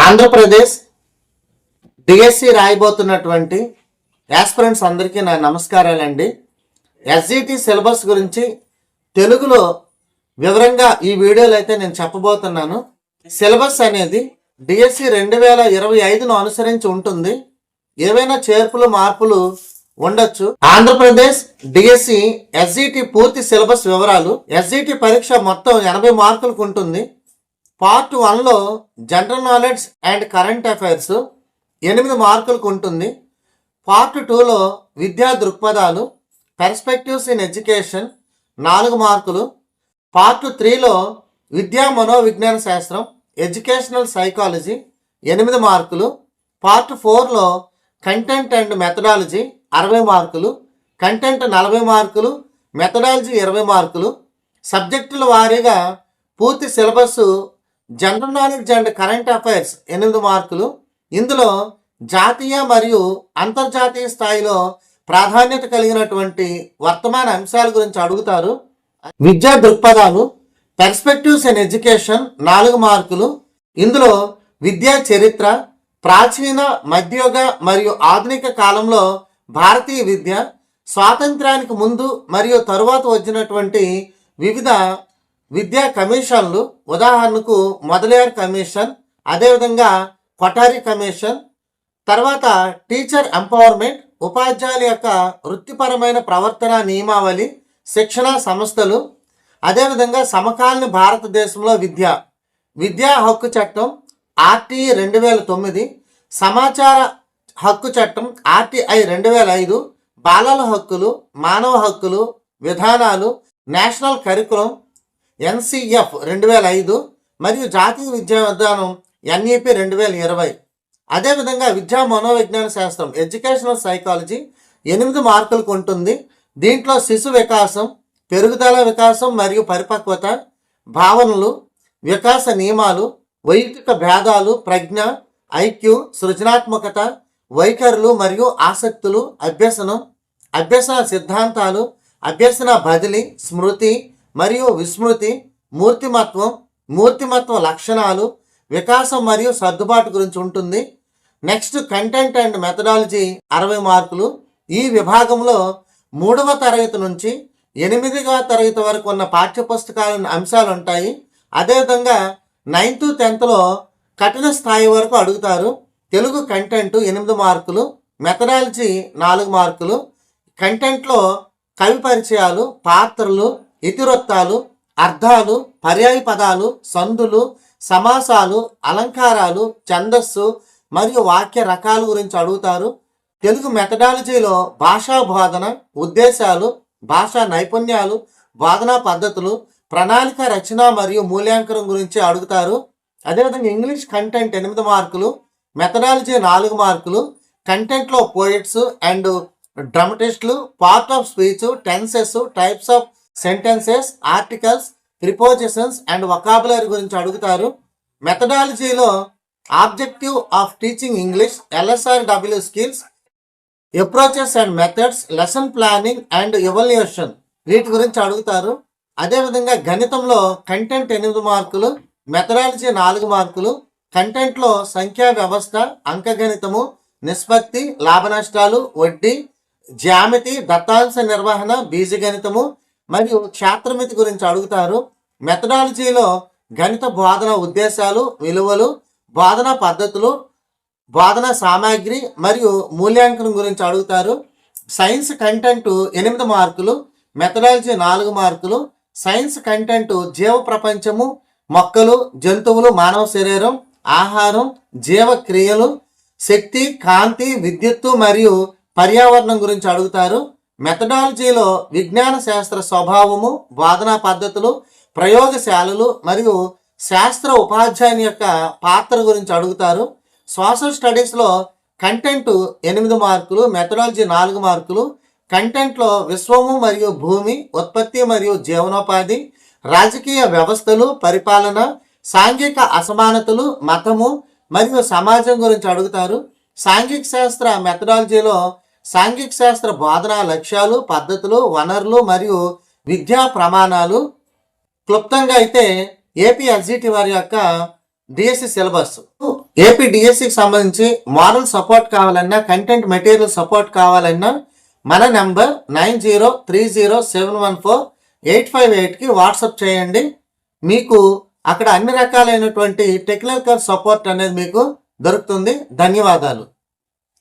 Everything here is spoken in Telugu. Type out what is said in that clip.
ఆంధ్రప్రదేశ్ డిఎస్సి రాయబోతున్నటువంటి యాస్పిరెంట్స్ అందరికీ నా నమస్కారాలండి. ఎస్జిటి సిలబస్ గురించి తెలుగులో వివరంగా ఈ వీడియోలో అయితే నేను చెప్పబోతున్నాను. సిలబస్ అనేది డిఎస్సి 2025ను అనుసరించి ఉంటుంది. ఏవైనా చేర్పులు మార్పులు ఉండొచ్చు. ఆంధ్రప్రదేశ్ డిఎస్సి ఎస్జిటి పూర్తి సిలబస్ వివరాలు. ఎస్జిటి పరీక్ష మొత్తం 80 మార్కులకు ఉంటుంది. పార్ట్ 1లో general knowledge and current affairs 8 మార్కులకు ఉంటుంది. పార్ట్ 2లో విద్యా దృక్పథాలు పర్స్పెక్టివ్స్ ఇన్ ఎడ్యుకేషన్ 4 మార్కులు. పార్ట్ 3లో విద్యా మనోవిజ్ఞాన శాస్త్రం ఎడ్యుకేషనల్ సైకాలజీ 8 మార్కులు. పార్ట్ 4లో కంటెంట్ అండ్ మెథడాలజీ 60 మార్కులు. కంటెంట్ 40 మార్కులు, మెథడాలజీ 20 మార్కులు. సబ్జెక్టుల వారీగా పూర్తి syllabus general knowledge and current affairs 8 మార్కులు. ఇందులో జాతీయ మరియు అంతర్జాతీయ స్థాయిలో ప్రాధాన్యత కలిగినటువంటి వర్తమాన అంశాల గురించి అడుగుతారు. విద్యా దృక్పథాలు పర్స్పెక్టివ్స్ ఇన్ ఎడ్యుకేషన్ 4 మార్కులు. ఇందులో విద్యా చరిత్ర, ప్రాచీన, మధ్యయుగ మరియు ఆధునిక కాలంలో భారతీయ విద్య, స్వాతంత్ర్యానికి ముందు మరియు తరువాత వచ్చినటువంటి వివిధ విద్యా కమిషన్లు, ఉదాహరణకు మొదలియార్ కమిషన్, అదేవిధంగా కొఠారి కమిషన్. తర్వాత టీచర్ ఎంపవర్మెంట్, ఉపాధ్యాయుల యొక్క వృత్తిపరమైన ప్రవర్తన నియమావళి, శిక్షణా సంస్థలు. అదేవిధంగా సమకాలీన భారతదేశంలో విద్యా హక్కు చట్టం ఆర్టీఈ 2009, సమాచార హక్కు చట్టం ఆర్టీఐ 2005, బాలల హక్కులు, మానవ హక్కులు విధానాలు, నేషనల్ కరికులం ఎన్సిఎఫ్ 2005 మరియు జాతీయ విద్యా విధానం ఎన్ఈపి 2020. అదేవిధంగా విద్యా మనోవిజ్ఞాన శాస్త్రం ఎడ్యుకేషనల్ సైకాలజీ 8 మార్కులకు ఉంటుంది. దీంట్లో శిశు వికాసం, పెరుగుదల వికాసం మరియు పరిపక్వత, భావనలు, వికాస నియమాలు, వైయక్తిక భేదాలు, ప్రజ్ఞ, ఐక్యూ, సృజనాత్మకత, వైఖరులు మరియు ఆసక్తులు, అభ్యసన సిద్ధాంతాలు, అభ్యసన బదిలీ, స్మృతి మరియు విస్మృతి, మూర్తిమత్వ లక్షణాలు, వికాసం మరియు సర్దుబాటు గురించి ఉంటుంది. నెక్స్ట్ కంటెంట్ అండ్ మెథడాలజీ 60 మార్కులు. ఈ విభాగంలో 3వ తరగతి నుంచి 8వ తరగతి వరకు ఉన్న పాఠ్యపుస్తకాల అంశాలు ఉంటాయి. అదేవిధంగా 9th 10thలో కఠిన స్థాయి వరకు అడుగుతారు. తెలుగు కంటెంట్ 8 మార్కులు, మెథడాలజీ 4 మార్కులు. కంటెంట్లో కవి పరిచయాలు, పాత్రలు, ఇతివృత్తాలు, అర్థాలు, పర్యాయ పదాలు, సందులు, సమాసాలు, అలంకారాలు, ఛందస్సు మరియు వాక్య రకాల గురించి అడుగుతారు. తెలుగు మెథడాలజీలో భాషా బోధన, ఉద్దేశాలు, భాషా నైపుణ్యాలు, బోధనా పద్ధతులు, ప్రణాళిక రచన మరియు మూల్యాంకనం గురించి అడుగుతారు. అదేవిధంగా ఇంగ్లీష్ కంటెంట్ 8 మార్కులు, మెథడాలజీ 4 మార్కులు. కంటెంట్లో పోయిట్స్ అండ్ డ్రామటిస్టులు, part of speech, tenses, types of sentences, articles, prepositions and vocabulary గురించి అడుగుతారు. మెథడాలజీలో objective of teaching English, LSRW skills, approaches and methods, lesson planning and evaluation వీటి గురించి అడుగుతారు. అదేవిధంగా గణితంలో కంటెంట్ 8 మార్కులు, మెథడాలజీ 4 మార్కులు. కంటెంట్లో సంఖ్యా వ్యవస్థ, అంకగణితము, నిష్పత్తి, లాభ నష్టాలు, వడ్డీ, జ్యామితి, దత్తాంశ నిర్వహణ, బీజగణితము మరియు క్షేత్రమితి గురించి అడుగుతారు. మెథడాలజీలో గణిత బోధన ఉద్దేశాలు, విలువలు, బోధనా పద్ధతులు, బోధనా సామాగ్రి మరియు మూల్యాంకనం గురించి అడుగుతారు. సైన్స్ కంటెంట్ 8 మార్కులు, మెథడాలజీ 4 మార్కులు. సైన్స్ కంటెంట్ జీవ ప్రపంచము, మొక్కలు, జంతువులు, మానవ శరీరం, ఆహారం, జీవక్రియలు, శక్తి, కాంతి, విద్యుత్తు మరియు పర్యావరణం గురించి అడుగుతారు. మెథడాలజీలో విజ్ఞాన శాస్త్ర స్వభావము, బోధనా పద్ధతులు, ప్రయోగశాలలు మరియు శాస్త్ర ఉపాధ్యాయుని యొక్క పాత్ర గురించి అడుగుతారు. సోషల్ స్టడీస్లో కంటెంట్ 8 మార్కులు, మెథడాలజీ 4 మార్కులు. కంటెంట్లో విశ్వము మరియు భూమి, ఉత్పత్తి మరియు జీవనోపాధి, రాజకీయ వ్యవస్థలు, పరిపాలన, సాంఘిక అసమానతలు, మతము మరియు సమాజం గురించి అడుగుతారు. సాంఘిక శాస్త్ర మెథడాలజీలో సాంఘిక శాస్త్ర బోధనా లక్ష్యాలు, పద్ధతులు, వనరులు మరియు విద్యా ప్రమాణాలు. క్లుప్తంగా అయితే ఏపీ ఎస్జిటి వారి యొక్క డిఎస్సి సిలబస్. ఏపీ డిఎస్సికి సంబంధించి మోరల్ సపోర్ట్ కావాలన్నా, కంటెంట్ మెటీరియల్ సపోర్ట్ కావాలన్నా మన నెంబర్ 9030714858కి వాట్సాప్ చేయండి. మీకు అక్కడ అన్ని రకాలైనటువంటి టెక్నికల్ సపోర్ట్ అనేది మీకు దొరుకుతుంది. ధన్యవాదాలు.